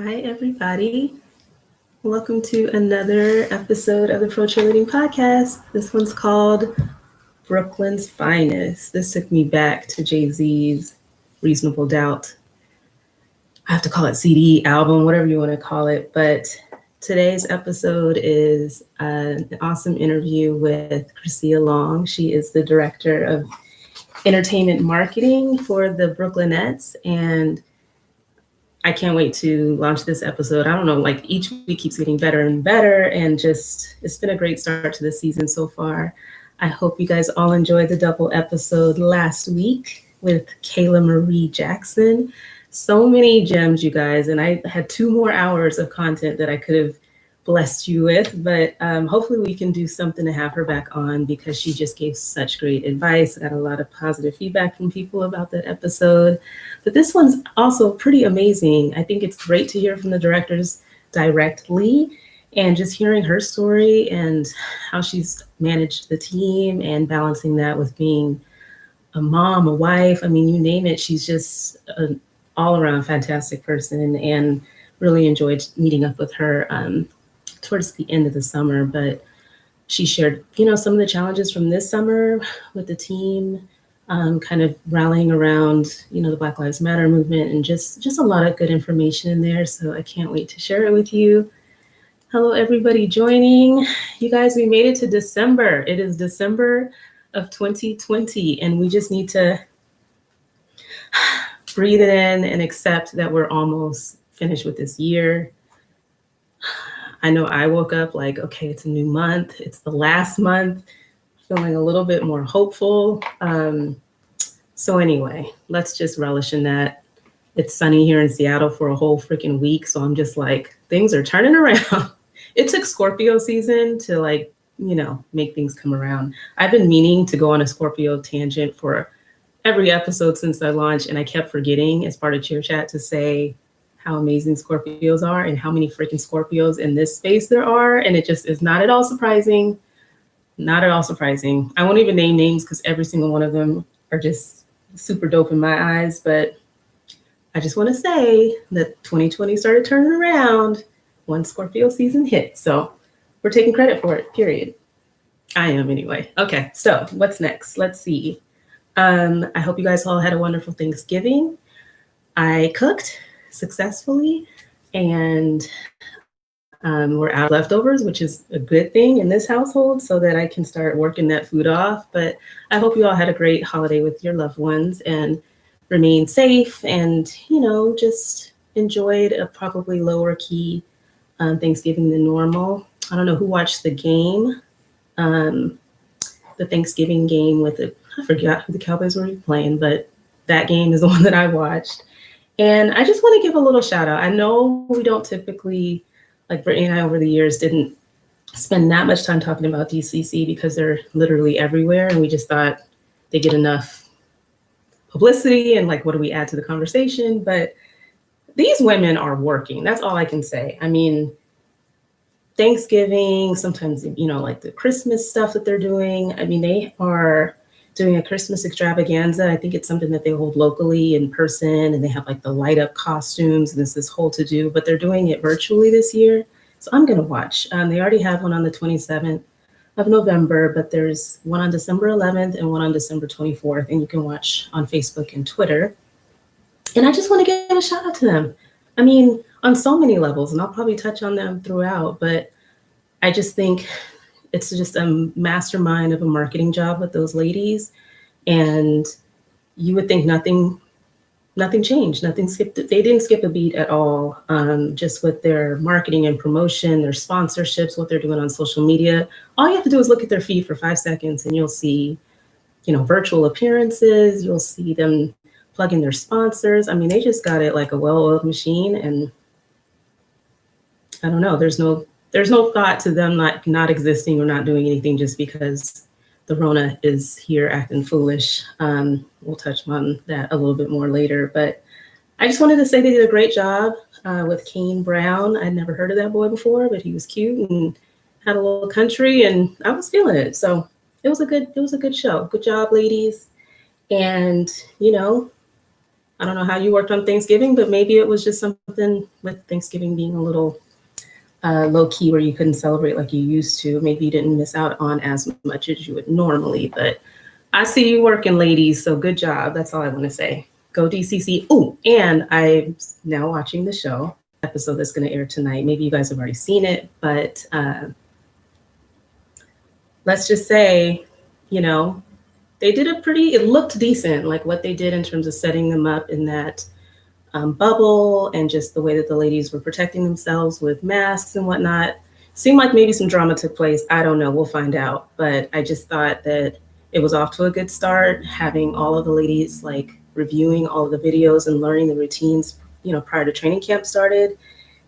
Hi, everybody. Welcome to another episode of the Pro Cheerleading Podcast. This one's called Brooklyn's Finest. This took me back to Jay-Z's Reasonable Doubt. I have to call it CD, album, whatever you want to call it. But today's episode is an awesome interview with Chrissia Long. She is the director of entertainment marketing for the Brooklyn Nets, and I can't wait to launch this episode. I don't know, like each week keeps getting better and better, and just it's been a great start to the season so far. I hope you guys all enjoyed the double episode last week with Kayla Marie Jackson. So many gems, you guys, and I had 2 more hours of content that I could have blessed you with, but hopefully we can do something to have her back on because she just gave such great advice. I got a lot of positive feedback from people about that episode. But this one's also pretty amazing. I think it's great to hear from the directors directly and just hearing her story and how she's managed the team and balancing that with being a mom, a wife. I mean, you name it. She's just an all-around fantastic person, and really enjoyed meeting up with her towards the end of the summer. But she shared, some of the challenges from this summer with the team, kind of rallying around, the Black Lives Matter movement, and just a lot of good information in there. So I can't wait to share it with you. Hello, everybody joining. You guys, we made it to December. It is December of 2020, and we just need to breathe it in and accept that we're almost finished with this year. I know I woke up like, okay, it's a new month. It's the last month, feeling a little bit more hopeful. So anyway, let's just relish in that. It's sunny here in Seattle for a whole freaking week. So I'm just like, things are turning around. It took Scorpio season to make things come around. I've been meaning to go on a Scorpio tangent for every episode since I launched, and I kept forgetting as part of Cheer Chat to say how amazing Scorpios are and how many freaking Scorpios in this space there are. And it just is not at all surprising. Not at all surprising. I won't even name names because every single one of them are just super dope in my eyes. But I just want to say that 2020 started turning around when Scorpio season hit. So we're taking credit for it, period. I am anyway. Okay, so what's next? Let's see. I hope you guys all had a wonderful Thanksgiving. I cooked successfully, and we're out of leftovers, which is a good thing in this household so that I can start working that food off. But I hope you all had a great holiday with your loved ones and remain safe and, just enjoyed a probably lower key Thanksgiving than normal. I don't know who watched the game, the Thanksgiving game I forgot who the Cowboys were playing, but that game is the one that I watched. And I just want to give a little shout out. I know we don't typically, like Brittany and I over the years, didn't spend that much time talking about DCC because they're literally everywhere. And we just thought they get enough publicity and what do we add to the conversation? But these women are working. That's all I can say. I mean, Thanksgiving, sometimes, like the Christmas stuff that they're doing. I mean, they are doing a Christmas extravaganza. I think it's something that they hold locally in person, and they have the light up costumes, and this whole to do, but they're doing it virtually this year. So I'm going to watch. They already have one on the 27th of November, but there's one on December 11th and one on December 24th, and you can watch on Facebook and Twitter. And I just want to give a shout out to them. I mean, on so many levels, and I'll probably touch on them throughout, but I just think it's just a mastermind of a marketing job with those ladies. And you would think nothing changed, nothing skipped. They didn't skip a beat at all, just with their marketing and promotion, their sponsorships, what they're doing on social media. All you have to do is look at their feed for 5 seconds and you'll see, virtual appearances. You'll see them plug in their sponsors. I mean, they just got it like a well-oiled machine. And I don't know, there's no thought to them not existing or not doing anything just because the Rona is here acting foolish. We'll touch on that a little bit more later, but I just wanted to say they did a great job with Kane Brown. I'd never heard of that boy before, but he was cute and had a little country, and I was feeling it. So it was a good show. Good job, ladies. And I don't know how you worked on Thanksgiving, but maybe it was just something with Thanksgiving being a little low key where you couldn't celebrate like you used to. Maybe you didn't miss out on as much as you would normally, but I see you working, ladies. So good job. That's all I want to say. Go DCC. Oh, and I'm now watching the show episode that's going to air tonight. Maybe you guys have already seen it, but let's just say, you know, they did it looked decent, like what they did in terms of setting them up in that bubble and just the way that the ladies were protecting themselves with masks and whatnot. Seemed like maybe some drama took place. I don't know. We'll find out. But I just thought that it was off to a good start, having all of the ladies like reviewing all of the videos and learning the routines, you know, prior to training camp started.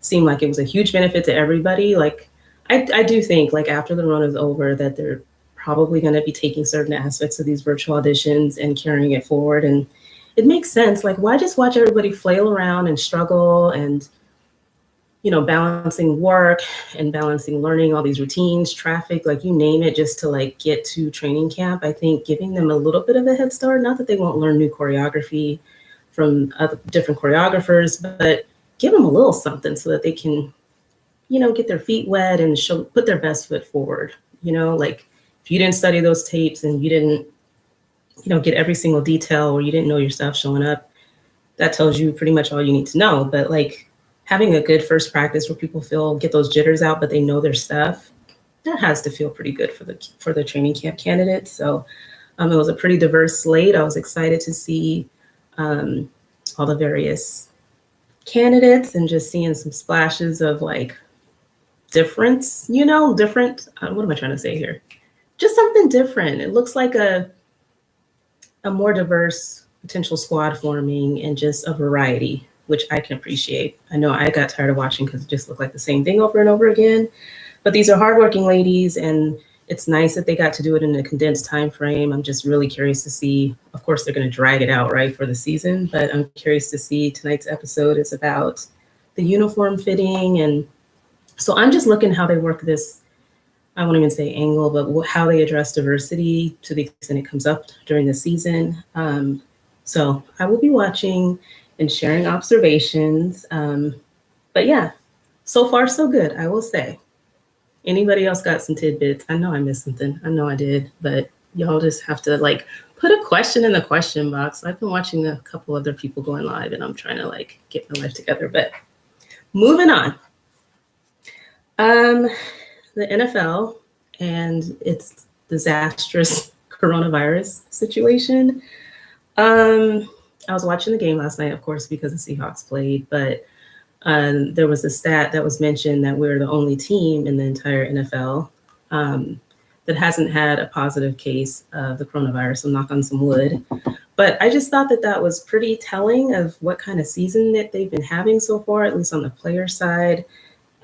Seemed like it was a huge benefit to everybody. Like, I do think like after the run is over that they're probably going to be taking certain aspects of these virtual auditions and carrying it forward. And it makes sense. Like, why just watch everybody flail around and struggle and, you know, balancing work and balancing learning all these routines, traffic, like you name it, just to like get to training camp. I think giving them a little bit of a head start, not that they won't learn new choreography from other different choreographers, but give them a little something so that they can, you know, get their feet wet and put their best foot forward. You know, like if you didn't study those tapes and you didn't, you know, get every single detail or you didn't know your stuff showing up, that tells you pretty much all you need to know. But like having a good first practice where people get those jitters out, but they know their stuff, that has to feel pretty good for the training camp candidates. So it was a pretty diverse slate. I was excited to see all the various candidates and just seeing some splashes of like difference, you know, different. What am I trying to say here? Just something different. It looks like a more diverse potential squad forming and just a variety, which I can appreciate. I know I got tired of watching because it just looked like the same thing over and over again. But these are hardworking ladies, and it's nice that they got to do it in a condensed time frame. I'm just really curious to see. Of course, they're going to drag it out, right, for the season. But I'm curious to see. Tonight's episode is about the uniform fitting, and so I'm just looking how they work this. I won't even say angle, but how they address diversity to the extent it comes up during the season. So I will be watching and sharing observations. But yeah, so far so good, I will say. Anybody else got some tidbits? I know I missed something. I know I did, but y'all just have to like put a question in the question box. I've been watching a couple other people going live and I'm trying to like get my life together, but moving on. The NFL and its disastrous coronavirus situation. I was watching the game last night, of course, because the Seahawks played, but there was a stat that was mentioned that we're the only team in the entire NFL that hasn't had a positive case of the coronavirus, so knock on some wood. But I just thought that that was pretty telling of what kind of season that they've been having so far, at least on the player side.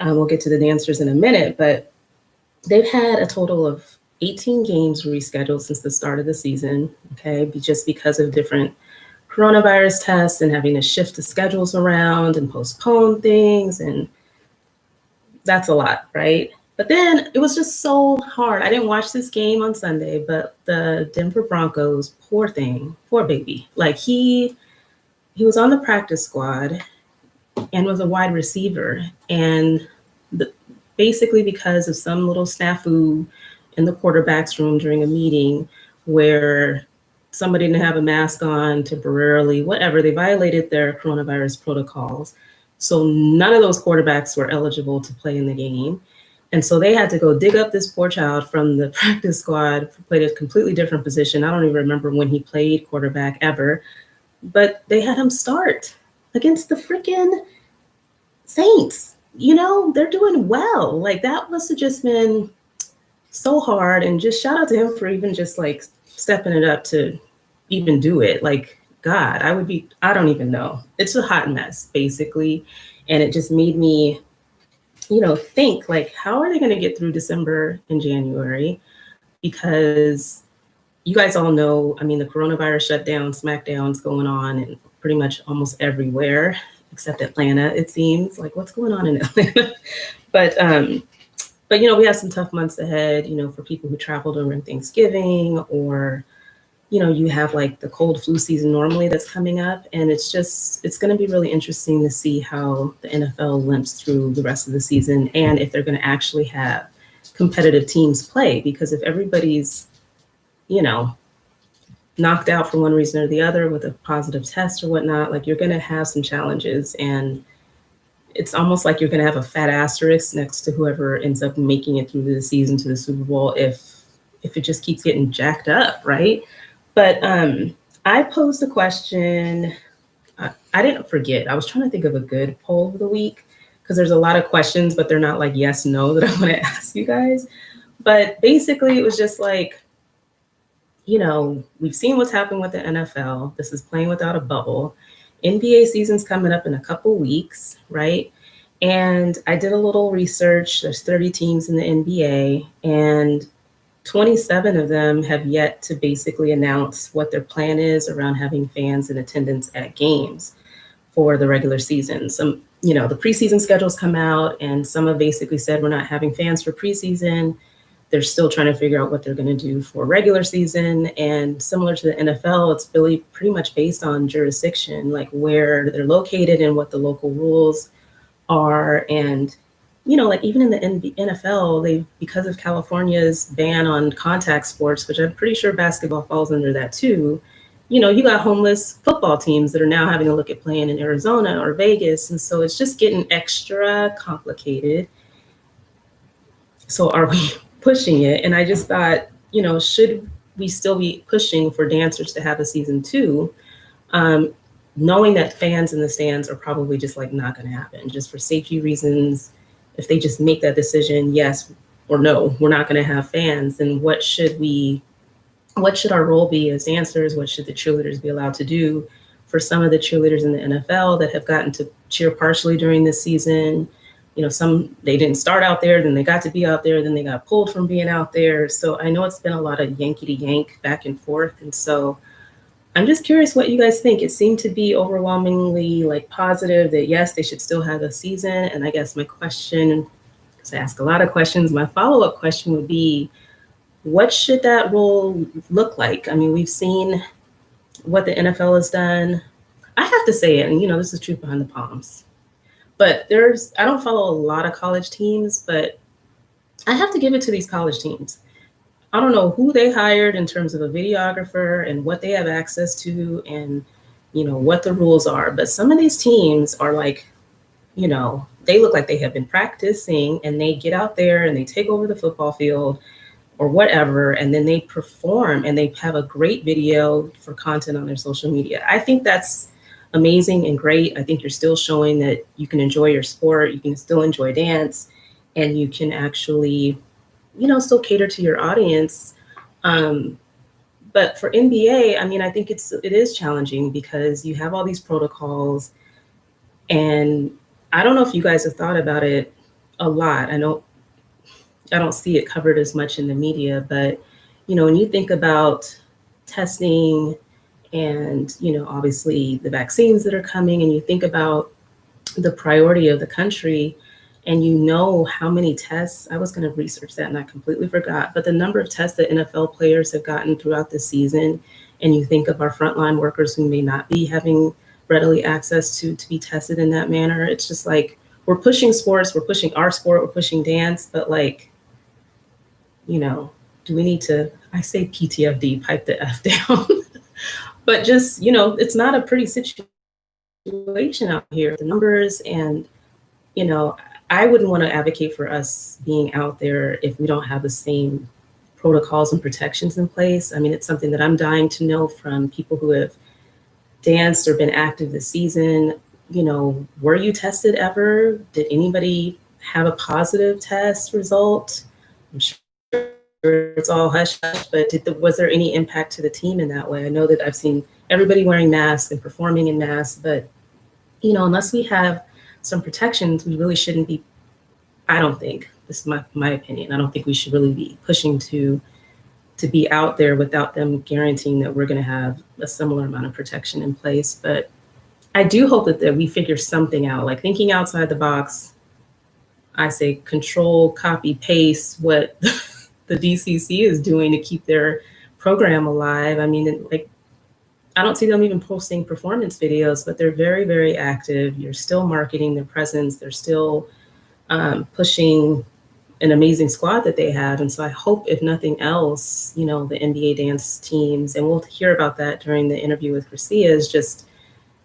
We'll get to the dancers in a minute, but they've had a total of 18 games rescheduled since the start of the season, okay, just because of different coronavirus tests and having to shift the schedules around and postpone things. And that's a lot, right? But then it was just so hard. I didn't watch this game on Sunday, but the Denver Broncos, poor thing, poor baby. Like he was on the practice squad and was a wide receiver. And basically because of some little snafu in the quarterback's room during a meeting where somebody didn't have a mask on temporarily, whatever, they violated their coronavirus protocols. So none of those quarterbacks were eligible to play in the game. And so they had to go dig up this poor child from the practice squad, played a completely different position. I don't even remember when he played quarterback ever, but they had him start against the freaking Saints. You know, they're doing well. Like that must have just been so hard. And just shout out to him for even just like stepping it up to even do it. Like, God, I don't even know. It's a hot mess, basically. And it just made me, you know, think like, how are they going to get through December and January? Because you guys all know, I mean, the coronavirus shutdown, smackdowns going on and pretty much almost everywhere except Atlanta, it seems. Like, what's going on in Atlanta? But you know, we have some tough months ahead, you know, for people who travel during Thanksgiving or you have like the cold flu season normally that's coming up. And it's going to be really interesting to see how the NFL limps through the rest of the season and if they're going to actually have competitive teams play. Because if everybody's, you know, knocked out for one reason or the other with a positive test or whatnot, like you're going to have some challenges. And it's almost like you're going to have a fat asterisk next to whoever ends up making it through the season to the Super Bowl if it just keeps getting jacked up, right? But I posed a question. I didn't forget. I was trying to think of a good poll of the week because there's a lot of questions, but they're not like yes, no that I want to ask you guys. But basically, it was just like, we've seen what's happened with the NFL. This is playing without a bubble. NBA season's coming up in a couple weeks, right? And I did a little research. There's 30 teams in the NBA, and 27 of them have yet to basically announce what their plan is around having fans in attendance at games for the regular season. Some, the preseason schedules come out, and some have basically said we're not having fans for preseason. They're still trying to figure out what they're going to do for regular season. And similar to the NFL, it's really pretty much based on jurisdiction, like where they're located and what the local rules are. And, like even in the NFL, because of California's ban on contact sports, which I'm pretty sure basketball falls under that too, you got homeless football teams that are now having to look at playing in Arizona or Vegas. And so it's just getting extra complicated. So are we pushing it? And I just thought, should we still be pushing for dancers to have a season 2, knowing that fans in the stands are probably just like not going to happen, just for safety reasons. If they just make that decision, yes or no, we're not going to have fans, then what should our role be as dancers? What should the cheerleaders be allowed to do? For some of the cheerleaders in the NFL that have gotten to cheer partially during this season, some, they didn't start out there, then they got to be out there, then they got pulled from being out there. So I know it's been a lot of yankety yank back and forth. And so I'm just curious what you guys think. It seemed to be overwhelmingly like positive that yes, they should still have a season. And I guess my question, because I ask a lot of questions, my follow-up question would be, what should that role look like? I mean, we've seen what the NFL has done. I have to say it, and this is truth behind the palms. But I don't follow a lot of college teams, but I have to give it to these college teams. I don't know who they hired in terms of a videographer and what they have access to and, what the rules are. But some of these teams are like, they look like they have been practicing and they get out there and they take over the football field or whatever, and then they perform and they have a great video for content on their social media. I think that's amazing and great. I think you're still showing that you can enjoy your sport, you can still enjoy dance, and you can actually, still cater to your audience. But for NBA, I mean, I think it is challenging because you have all these protocols, and I don't know if you guys have thought about it a lot. I don't see it covered as much in the media, but when you think about testing and, obviously the vaccines that are coming, and you think about the priority of the country, and how many tests, I was going to research that and I completely forgot, but the number of tests that NFL players have gotten throughout the season, and you think of our frontline workers who may not be having readily access to be tested in that manner. It's just like, we're pushing sports, we're pushing our sport, we're pushing dance, but like, do we need to, I say PTFD, pipe the F down. But just, it's not a pretty situation out here. The numbers and, I wouldn't want to advocate for us being out there if we don't have the same protocols and protections in place. I mean, it's something that I'm dying to know from people who have danced or been active this season. Were you tested ever? Did anybody have a positive test result? I'm sure it's all hush hush, but was there any impact to the team in that way? I know that I've seen everybody wearing masks and performing in masks, but unless we have some protections, we really shouldn't be. I don't think, this is my opinion, I don't think we should really be pushing to be out there without them guaranteeing that we're going to have a similar amount of protection in place. But I do hope that we figure something out, like thinking outside the box. I say control, copy, paste what the DCC is doing to keep their program alive. I mean, like, I don't see them even posting performance videos, but they're very, very active. You're still marketing their presence. They're still pushing an amazing squad that they have. And so I hope, if nothing else, the NBA dance teams, and we'll hear about that during the interview with Gracia, is just,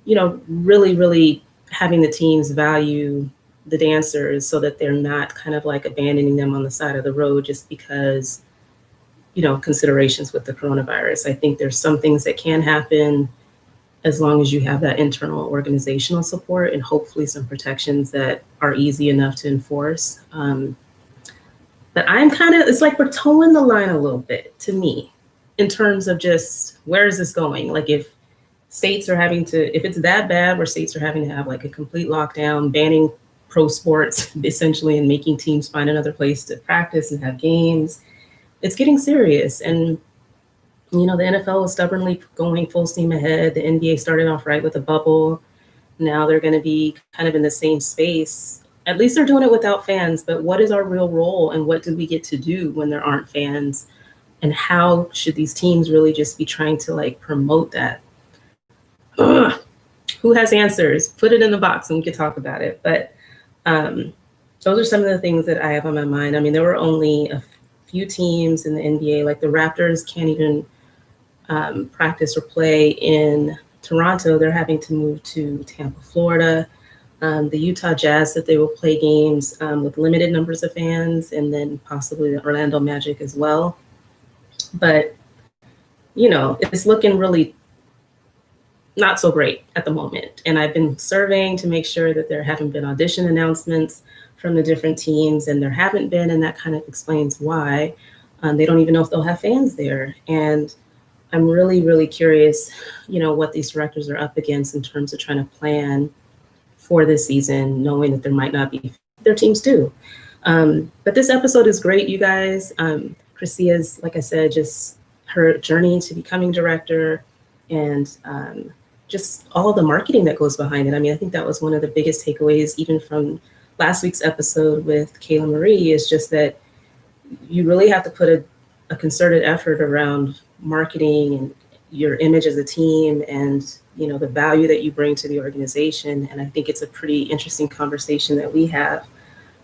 really, really having the teams value the dancers so that they're not kind of like abandoning them on the side of the road just because, considerations with the coronavirus. I think there's some things that can happen as long as you have that internal organizational support and hopefully some protections that are easy enough to enforce. But it's like we're towing the line a little bit to me in terms of just where is this going? Like if it's that bad where states are having to have like a complete lockdown, banning pro sports essentially and making teams find another place to practice and have games, it's getting serious. And, the NFL is stubbornly going full steam ahead. The NBA started off right with a bubble. Now they're going to be kind of in the same space. At least they're doing it without fans, but what is our real role and what do we get to do when there aren't fans? And how should these teams really just be trying to like promote that? Ugh. Who has answers? Put it in the box and we can talk about it. But those are some of the things that I have on my mind. I mean, there were only a few teams in the NBA, like the Raptors can't even practice or play in Toronto. They're having to move to Tampa, Florida. The Utah Jazz that they will play games with limited numbers of fans, and then possibly the Orlando Magic as well. But, it's looking really not so great at the moment. And I've been surveying to make sure that there haven't been audition announcements from the different teams, and there haven't been, and that kind of explains why. They don't even know if they'll have fans there. And I'm really, really curious, what these directors are up against in terms of trying to plan for this season, knowing that there might not be their teams do. But this episode is great, you guys. Gracia's, like I said, just her journey to becoming director and just all of the marketing that goes behind it. I mean, I think that was one of the biggest takeaways, even from last week's episode with Kayla Marie, is just that you really have to put a concerted effort around marketing and your image as a team and, the value that you bring to the organization. And I think it's a pretty interesting conversation that we have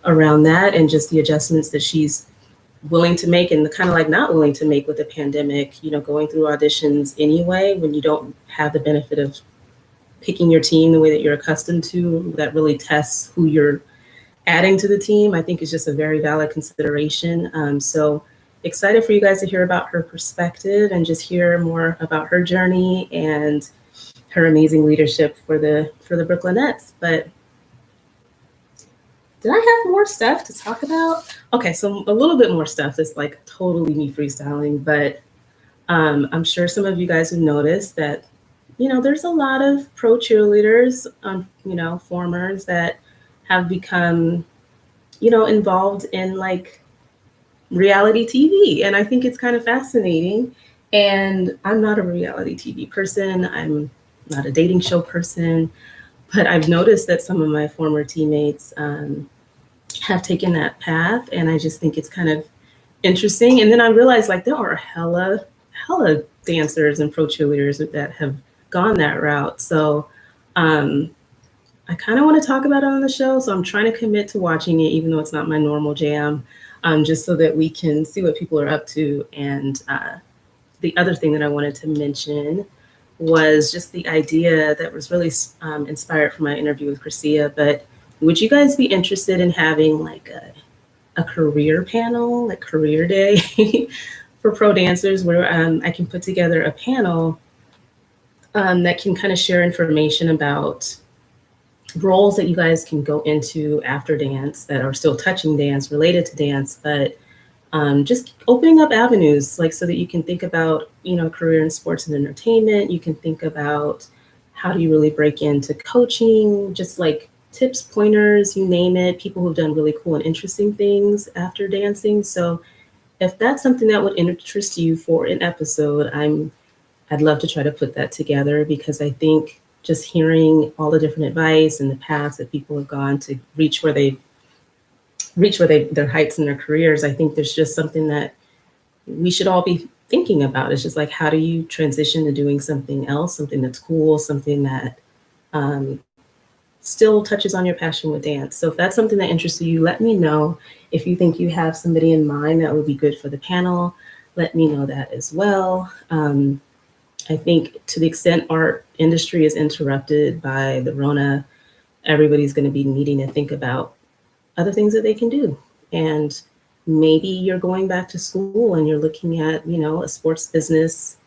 around that and just the adjustments that she's willing to make and the kind of like not willing to make with the pandemic, going through auditions anyway, when you don't have the benefit of picking your team the way that you're accustomed to, that really tests who you're adding to the team, I think is just a very valid consideration. So excited for you guys to hear about her perspective and just hear more about her journey and her amazing leadership for the Brooklyn Nets. But did I have more stuff to talk about? Okay, so a little bit more stuff that's like totally me freestyling, but I'm sure some of you guys have noticed that, there's a lot of pro cheerleaders, formers that have become, involved in like reality TV. And I think it's kind of fascinating. And I'm not a reality TV person. I'm not a dating show person, but I've noticed that some of my former teammates have taken that path. And I just think it's kind of interesting. And then I realized like there are hella dancers and pro cheerleaders that have gone that route. So I kind of want to talk about it on the show. So I'm trying to commit to watching it, even though it's not my normal jam, just so that we can see what people are up to. And the other thing that I wanted to mention was just the idea that was really inspired from my interview with Gracia. But would you guys be interested in having like a career panel, like career day for pro dancers, where I can put together a panel that can kind of share information about roles that you guys can go into after dance that are still touching dance, related to dance, but just opening up avenues, like so that you can think about, a career in sports and entertainment. You can think about how do you really break into coaching, just like tips, pointers, you name it, people who've done really cool and interesting things after dancing. So if that's something that would interest you for an episode, I'd love to try to put that together, because I think just hearing all the different advice and the paths that people have gone to reach where their heights in their careers, I think there's just something that we should all be thinking about. It's just like, how do you transition to doing something else, something that's cool, something that still touches on your passion with dance. So if that's something that interests you, let me know. If you think you have somebody in mind that would be good for the panel, let me know that as well. I think to the extent art industry is interrupted by the Rona, everybody's going to be needing to think about other things that they can do. And maybe you're going back to school and you're looking at, a sports business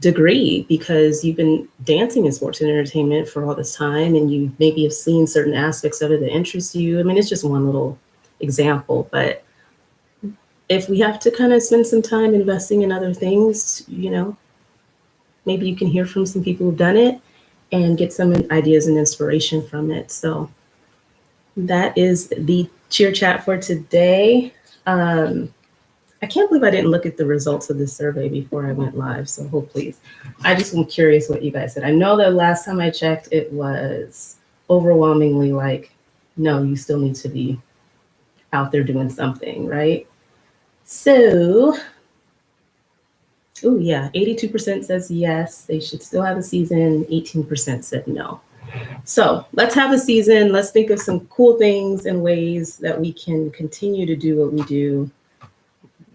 degree because you've been dancing in sports and entertainment for all this time, and you maybe have seen certain aspects of it that interest you. I mean, it's just one little example, but if we have to kind of spend some time investing in other things, maybe you can hear from some people who've done it and get some ideas and inspiration from it. So that is the cheer chat for today. I can't believe I didn't look at the results of this survey before I went live. So hopefully, I just am curious what you guys said. I know that last time I checked, it was overwhelmingly like, no, you still need to be out there doing something, right? So, oh yeah, 82% says yes, they should still have a season. 18% said no. So let's have a season. Let's think of some cool things and ways that we can continue to do what we do,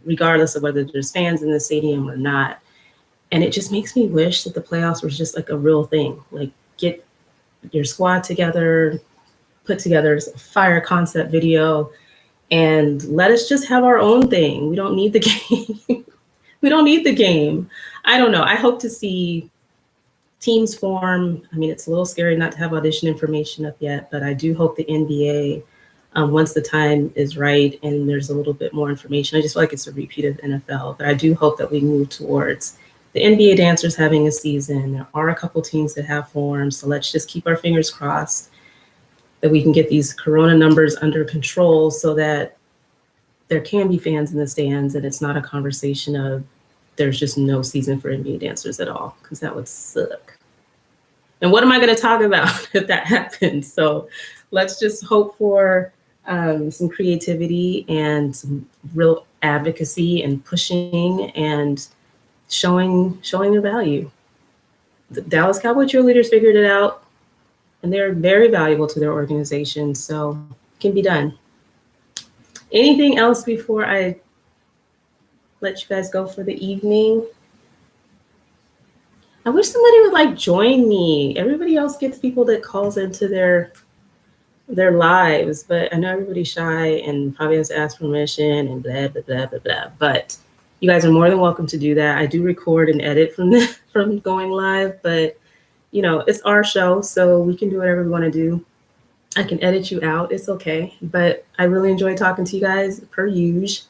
regardless of whether there's fans in the stadium or not. And it just makes me wish that the playoffs was just like a real thing. Like, get your squad together, put together a fire concept video, and let us just have our own thing. We don't need the game. We don't need the game. I don't know. I hope to see teams form. I mean, it's a little scary not to have audition information up yet, but I do hope the NBA, once the time is right and there's a little bit more information, I just feel like it's a repeat of NFL, but I do hope that we move towards the NBA dancers having a season. There are a couple teams that have formed, so let's just keep our fingers crossed that we can get these Corona numbers under control so that there can be fans in the stands and it's not a conversation of there's just no season for NBA dancers at all, because that would suck. And what am I going to talk about if that happens? So let's just hope for some creativity and some real advocacy and pushing and showing the value. The Dallas Cowboy cheerleaders figured it out, and they're very valuable to their organization, so it can be done. Anything else before I let you guys go for the evening? I wish somebody would join me. Everybody else gets people that calls into their lives, but I know everybody's shy and probably has to ask permission and blah, blah, blah, blah, blah. But you guys are more than welcome to do that. I do record and edit from going live, but it's our show, so we can do whatever we want to do. I can edit you out. It's okay. But I really enjoy talking to you guys per usual.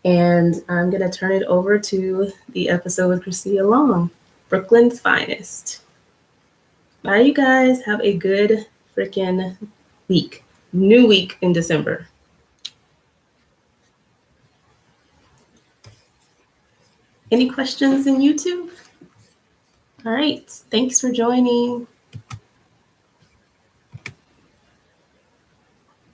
And I'm going to turn it over to the episode with Christia Long, Brooklyn's finest. Bye, you guys. Have a good freaking week. New week in December. Any questions in YouTube? All right. Thanks for joining.